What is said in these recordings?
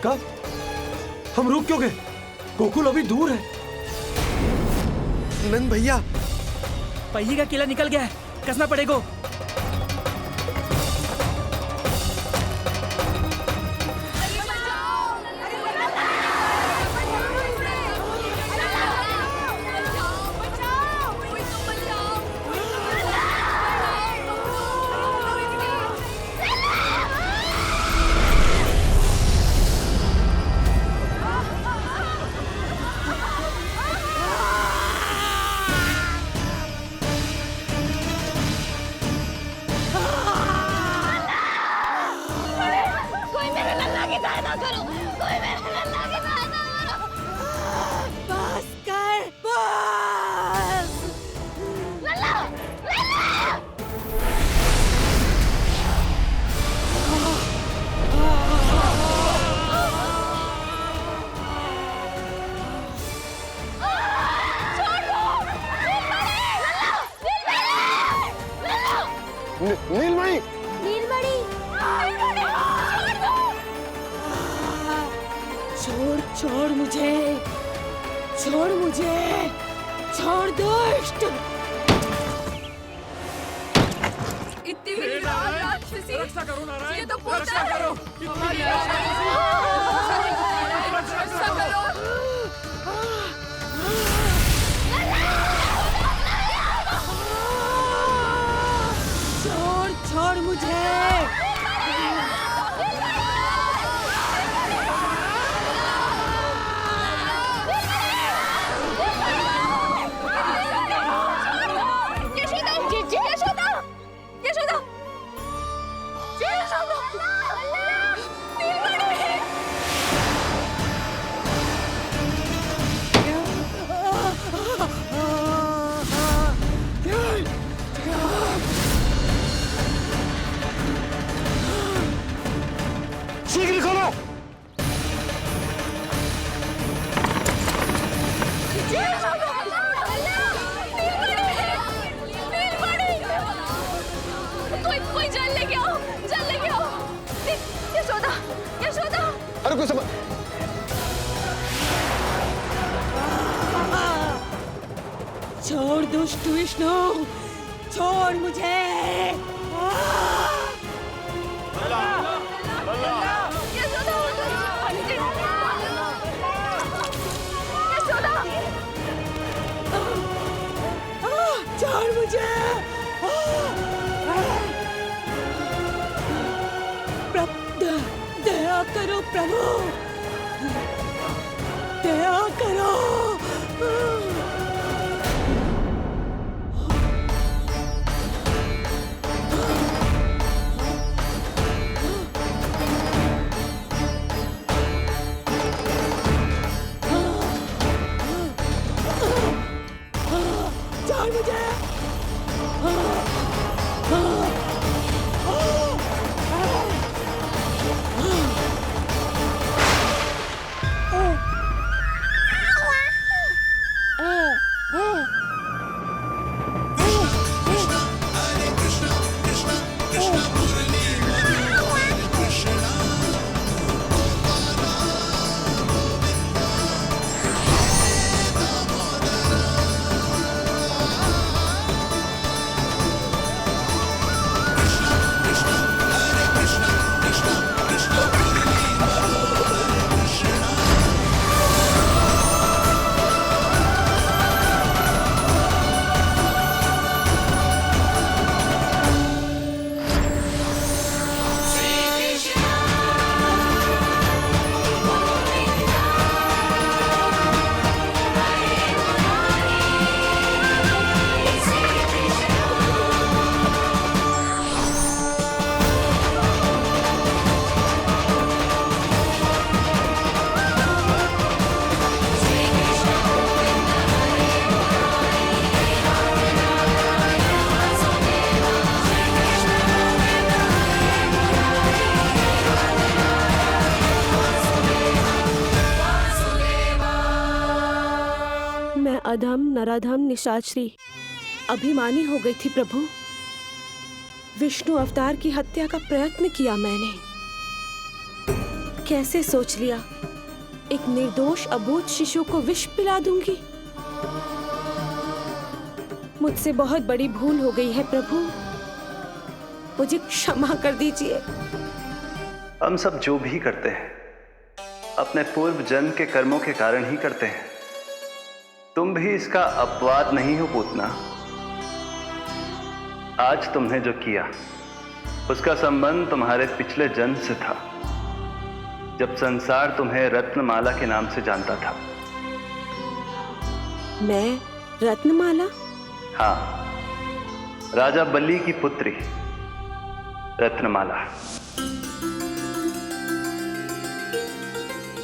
काका, हम रुक क्यों गए? गोकुल अभी दूर है। नंद भैया, पहिए का किला निकल गया है, कसना पड़ेगा। नीलमणि, नीलमणि, छोड़ छोड़ मुझे, छोड़ मुझे, छोड़ दुष्ट। इतनी विकराल राक्षसी, रक्षा करो नारायण, ये तो पूजा रक्षा है। करो। रक्षा करो। छोड़ छोड़ मुझे। यशोदा, यशोदा, यशोदा, शीघ्र खोलो। कोई जल लेके आओ, जल लेके आओ। यशोदा, यशोदा, अरे कोई समझ, छोड़ दुष्ट विष्णु, छोड़ मुझे। यशोदा, यशोदा, छोड़ मुझे। दया करो प्रभु, दया करो। छोड़ मुझे। अधम नराधम निशाचरी अभिमानी हो गई थी प्रभु। विष्णु अवतार की हत्या का प्रयत्न किया मैंने, कैसे सोच लिया एक निर्दोष अबोध शिशु को विष पिला दूंगी। मुझसे बहुत बड़ी भूल हो गई है प्रभु, मुझे क्षमा कर दीजिए। हम सब जो भी करते हैं अपने पूर्व जन्म के कर्मों के कारण ही करते हैं। तुम भी इसका अपवाद नहीं हो पूतना। आज तुमने जो किया उसका संबंध तुम्हारे पिछले जन्म से था, जब संसार तुम्हें रत्नमाला के नाम से जानता था। मैं रत्नमाला? हाँ, राजा बलि की पुत्री रत्नमाला।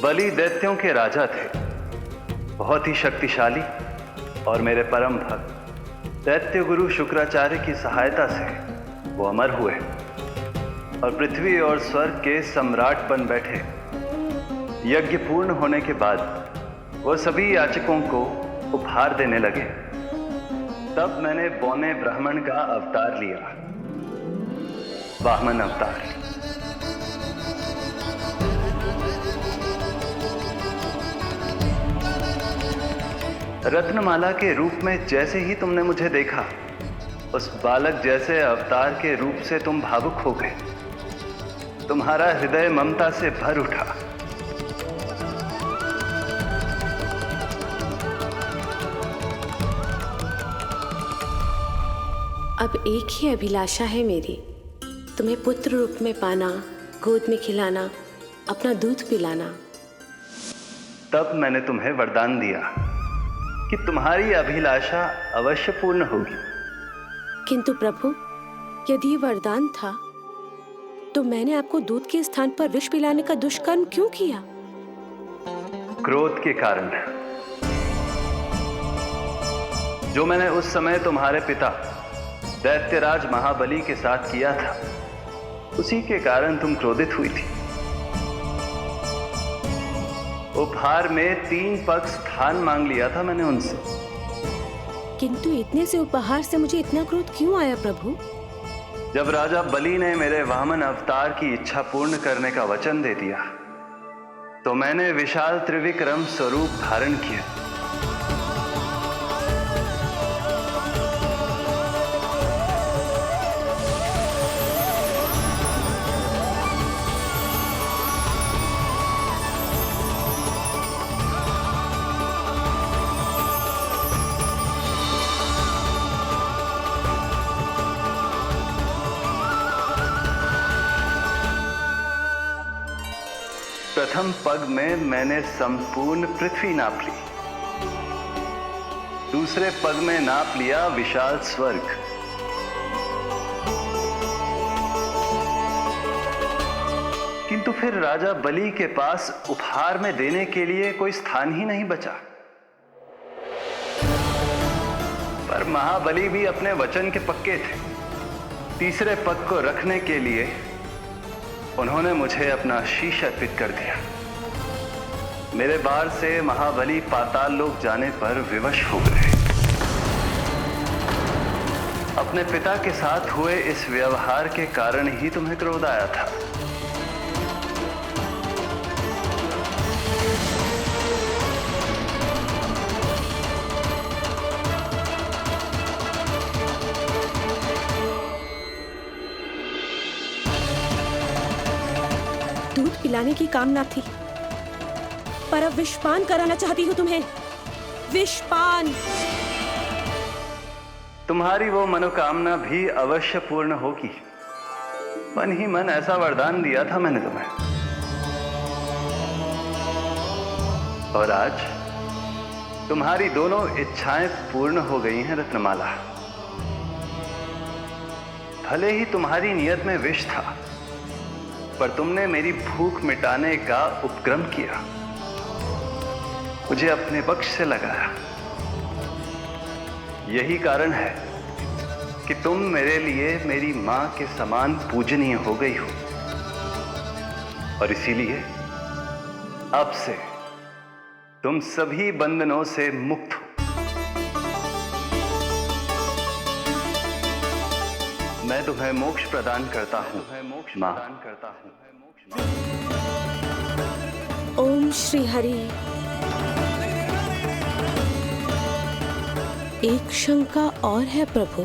बलि दैत्यों के राजा थे, बहुत ही शक्तिशाली, और मेरे परम भक्त दैत्य गुरु शुक्राचार्य की सहायता से वो अमर हुए और पृथ्वी और स्वर्ग के सम्राट बन बैठे। यज्ञ पूर्ण होने के बाद वो सभी याचकों को उपहार देने लगे। तब मैंने बौने ब्राह्मण का अवतार लिया, वामन अवतार। रत्नमाला के रूप में जैसे ही तुमने मुझे देखा, उस बालक जैसे अवतार के रूप से तुम भावुक हो गए। तुम्हारा हृदय ममता से भर उठा। अब एक ही अभिलाषा है मेरी, तुम्हें पुत्र रूप में पाना, गोद में खिलाना, अपना दूध पिलाना। तब मैंने तुम्हें वरदान दिया कि तुम्हारी अभिलाषा अवश्य पूर्ण होगी। किंतु प्रभु, यदि वरदान था तो मैंने आपको दूध के स्थान पर विष पिलाने का दुष्कर्म क्यों किया? क्रोध के कारण, जो मैंने उस समय तुम्हारे पिता दैत्यराज महाबली के साथ किया था, उसी के कारण तुम क्रोधित हुई थी। उपहार में 3 पग स्थान मांग लिया था मैंने उनसे। किंतु इतने से उपहार से मुझे इतना क्रोध क्यों आया प्रभु? जब राजा बलि ने मेरे वामन अवतार की इच्छा पूर्ण करने का वचन दे दिया, तो मैंने विशाल त्रिविक्रम स्वरूप धारण किया। प्रथम पग में मैंने संपूर्ण पृथ्वी नाप ली, दूसरे पग में नाप लिया विशाल स्वर्ग, किंतु फिर राजा बलि के पास उपहार में देने के लिए कोई स्थान ही नहीं बचा। पर महाबली भी अपने वचन के पक्के थे। तीसरे पग को रखने के लिए उन्होंने मुझे अपना शीश अर्पित कर दिया। मेरे बार से महाबली पाताल लोक जाने पर विवश हो गए। अपने पिता के साथ हुए इस व्यवहार के कारण ही तुम्हें क्रोध आया था। दूध पिलाने की कामना थी, पर अब विषपान कराना चाहती हूँ तुम्हें। विषपान। तुम्हारी वो मनोकामना भी अवश्य पूर्ण होगी। मन ही मन ऐसा वरदान दिया था मैंने तुम्हें। और आज तुम्हारी दोनों इच्छाएं पूर्ण हो गई हैं रत्नमाला। भले ही तुम्हारी नियत में विष था, पर तुमने मेरी भूख मिटाने का उपक्रम किया, मुझे अपने पक्ष से लगाया। यही कारण है कि तुम मेरे लिए मेरी मां के समान पूजनीय हो गई हो, और इसीलिए अब से तुम सभी बंधनों से मुक्त हो। मैं तुम्हें मोक्ष प्रदान करता हूं, मां। ओम श्री हरि। एक शंका और है प्रभु,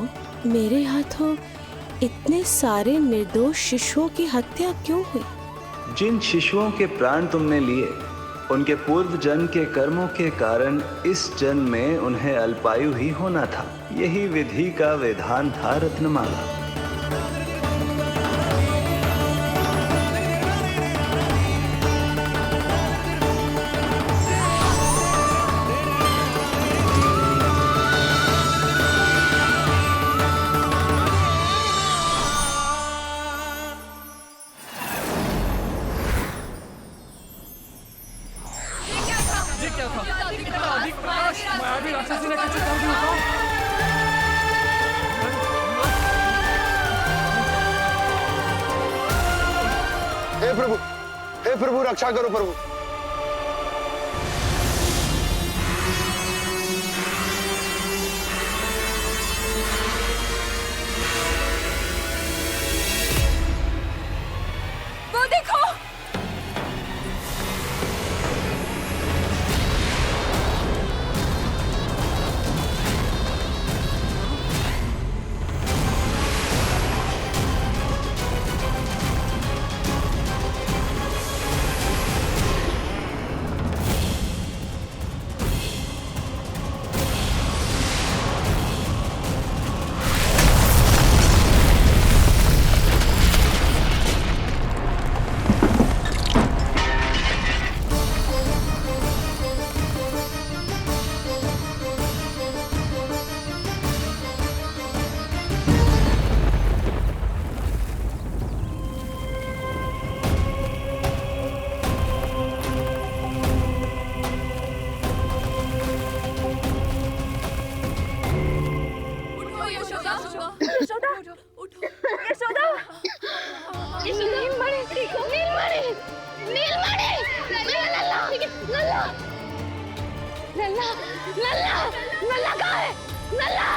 मेरे हाथों इतने सारे निर्दोष शिशुओं की हत्या क्यों हुई? जिन शिशुओं के प्राण तुमने लिए, उनके पूर्व जन्म के कर्मों के कारण इस जन्म में उन्हें अल्पायु ही होना था। यही विधि का विधान था रत्नमाला। हे प्रभु रक्षा करो प्रभु। वो देखो, यशोदा, उठो, यशोदा, नीलमणि, नीलमणि, नीलमणि, लल्ला, लल्ला, लल्ला, लल्ला, लल्ला कहाँ है? लल्ला,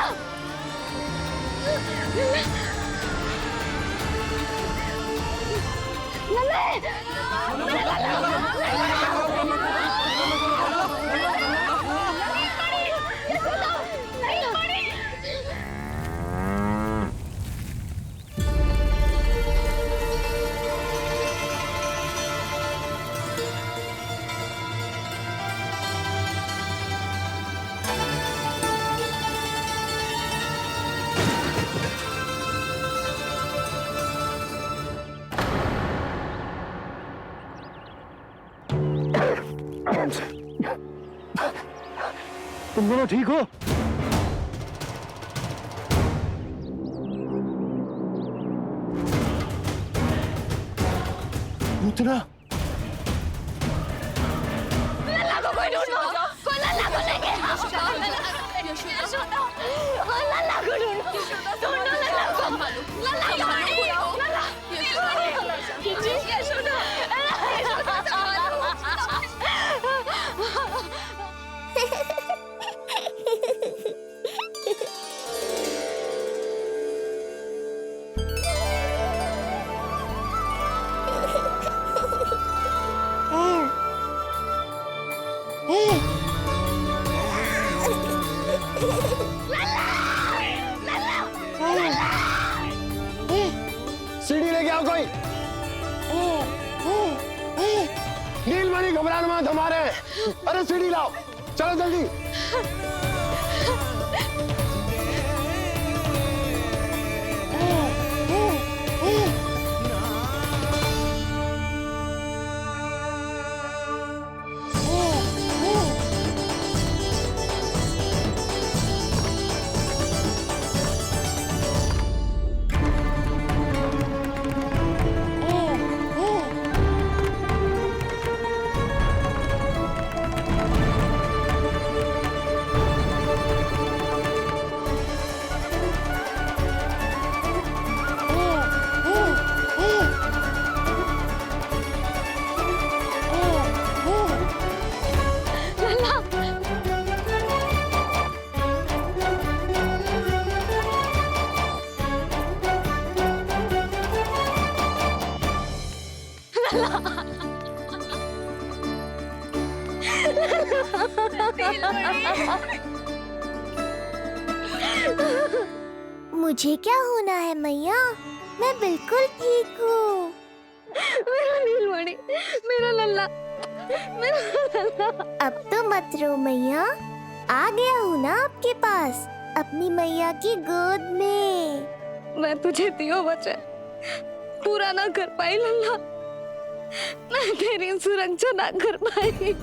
तुम दोनों ठीक हो? पूतना, लल्ला को कोई ढूंढो, कोई लल्ला को लेके आओ। यशोदा, लल्ला को ढूंढो, ढूंढो लल्ला को। लल्ला कहाँ है? लल्ला, यशोदा, सीढ़ी लेके आओ कोई। नीलमणि घबराना मत, हमारे। अरे सीढ़ी लाओ, चलो जल्दी। मुझे क्या होना है मैया, मैं बिल्कुल ठीक हूँ। मेरा नीलमणि, मेरा लल्ला, मेरा लल्ला। अब तो मत रो मैया, आ गया हूँ ना आपके पास, अपनी मैया की गोद में। मैं तुझे दियो वचन पूरा ना कर पाई लल्ला, मैं तेरी सुरक्षा ना कर पाई।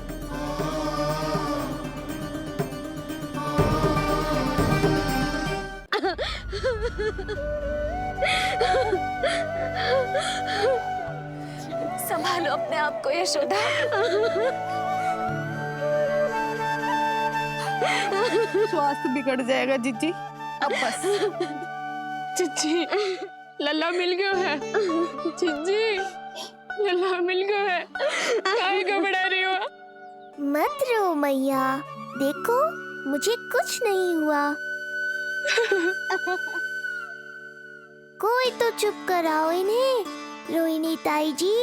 संभालो अपने आप को यशोदा। स्वास्थ्य बिगड़ जाएगा जीजी, अब बस। जीजी, लल्ला मिल गया है। जीजी, लल्ला मिल गया है। काहे घबरा रही हो? मत रो मैया, देखो मुझे कुछ नहीं हुआ। कोई तो चुप कराओ इन्हें। रोहिणी ताई जी,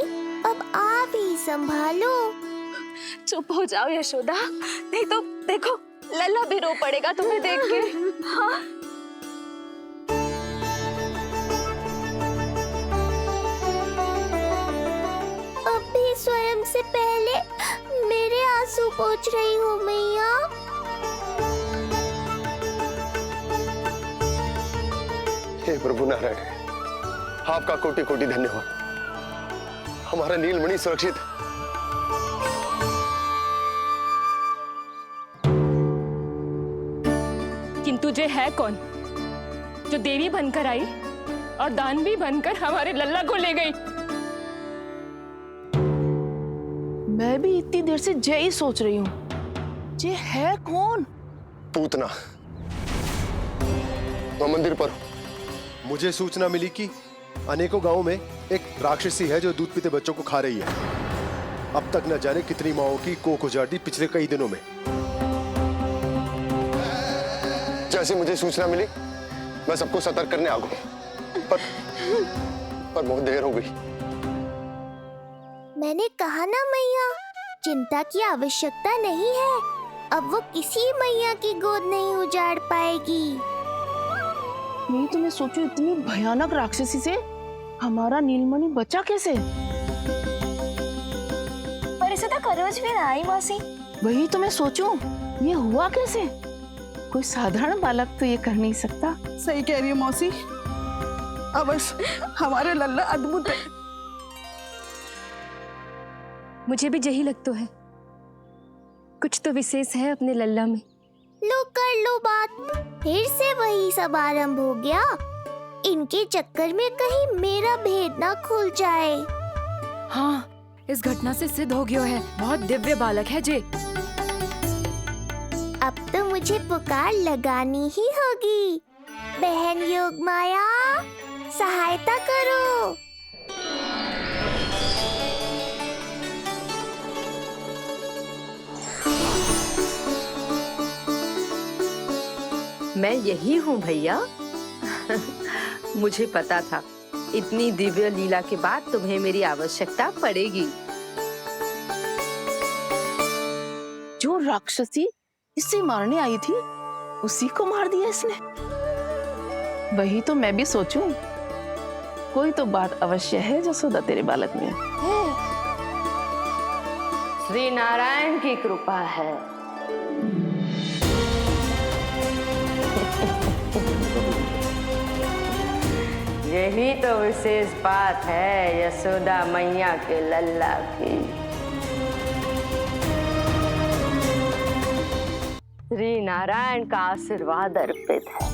अब आप ही संभालो। चुप हो जाओ यशोदा, नहीं तो देखो लल्ला भी रो पड़ेगा तुम्हें देख के। हाँ? अब भी स्वयं से पहले मेरे आंसू पोंछ रही हो मैया। हे प्रभु नारायण, आपका कोटि कोटि धन्यवाद। हमारा नीलमणि सुरक्षित है। किंतु जे है कौन जो देवी बनकर आई और दानवी बनकर हमारे लल्ला को ले गई? मैं भी इतनी देर से जय ही सोच रही हूँ, जे है कौन? पूतना, मैं मंदिर पर। मुझे सूचना मिली कि अनेकों गांवों में एक राक्षसी है जो दूध पीते बच्चों को खा रही है। अब तक न जाने कितनी माओं की कोख उजाड़ दी पिछले कई दिनों में। जैसे मुझे सूचना मिली, मैं सबको सतर्क करने आ गया, पर बहुत देर हो गई। मैंने कहा ना मैया, चिंता की आवश्यकता नहीं है। अब वो किसी मैया की गोद नहीं उजाड़ पाएगी। नहीं तो मैं सोचू, इतनी भयानक राक्षसी से हमारा नीलमणि बचा कैसे? पर इसे तो करोज भी ना आई मौसी। वही तो मैं सोचूं, ये हुआ कैसे? कोई साधारण बालक तो ये कर नहीं सकता। सही कह रही हो मौसी, अवश्य हमारे लल्ला अद्भुत है। मुझे भी यही लगता है, कुछ तो विशेष है अपने लल्ला में। लो कर लो बात, फिर से वही सब आरंभ हो गया। इनके चक्कर में कहीं मेरा भेद ना खुल जाए। हाँ, इस घटना से सिद्ध हो गया है, बहुत दिव्य बालक है जे। अब तो मुझे पुकार लगानी ही होगी। बहन योगमाया, सहायता करो। मैं यही हूँ भैया। मुझे पता था इतनी दिव्य लीला के बाद तुम्हें मेरी आवश्यकता पड़ेगी। जो राक्षसी इसे मारने आई थी, उसी को मार दिया इसने। वही तो मैं भी सोचूं, कोई तो बात अवश्य है जसोदा तेरे बालक में। श्री नारायण की कृपा है। यही तो विशेष बात है यशोदा मैया के लल्ला की। श्री नारायण का आशीर्वाद अर्पित है।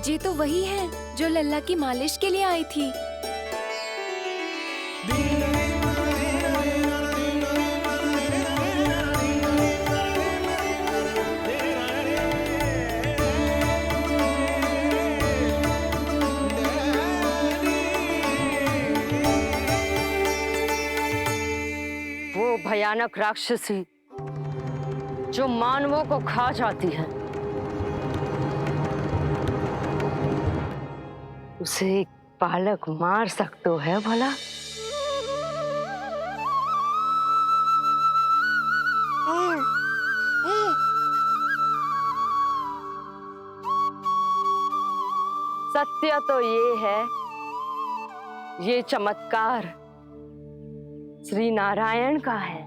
जी तो वही है जो लल्ला की मालिश के लिए आई थी। भयानक राक्षसी जो मानवों को खा जाती है, उसे एक बालक मार सकते है भला? सत्य तो ये है, ये चमत्कार श्री नारायण का है।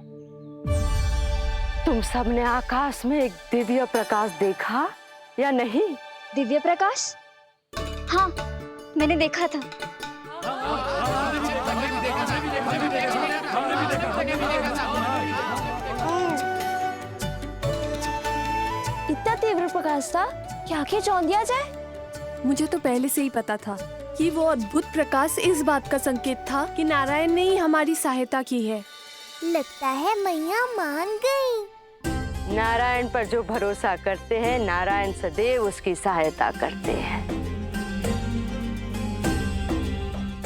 तुम सबने आकाश में एक दिव्य प्रकाश देखा या नहीं? दिव्य प्रकाश? हाँ, मैंने देखा था। इतना तीव्र प्रकाश था कि आंखें चौंध दिया जाए। मुझे तो पहले से ही पता था कि वो अद्भुत प्रकाश इस बात का संकेत था कि नारायण ने ही हमारी सहायता की है। लगता है मैया मान गई। नारायण पर जो भरोसा करते हैं, नारायण सदैव उसकी सहायता करते हैं।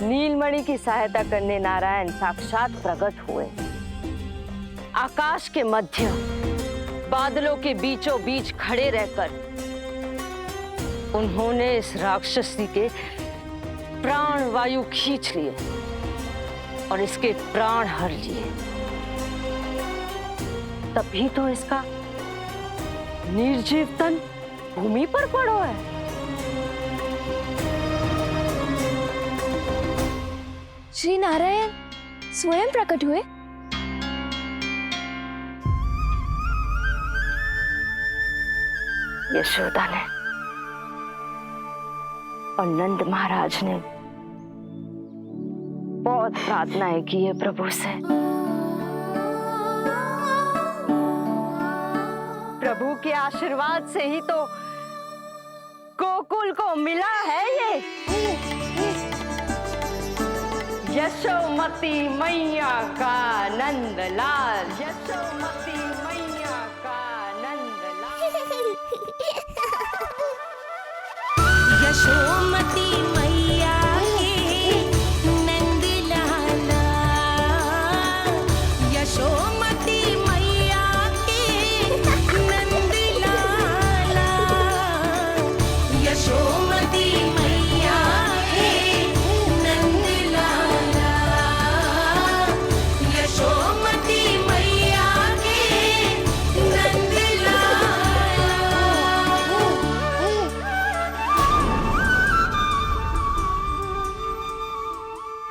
नीलमणि की सहायता करने नारायण साक्षात प्रकट हुए। आकाश के मध्य बादलों के बीचों बीच खड़े रहकर उन्होंने इस राक्षसी के प्राण वायु खींच लिए और इसके प्राण हर लिए। तभी तो इसका निर्जीव तन भूमि पर पड़ो है। श्री नारायण स्वयं प्रकट हुए। यशोदा ने और नंद महाराज ने बहुत प्रार्थनाएं की है प्रभु से। प्रभु के आशीर्वाद से ही तो गोकुल को मिला है ये। यशोमती मैया का नंदलाल, यशोमती मैया का नंदलाल। यशो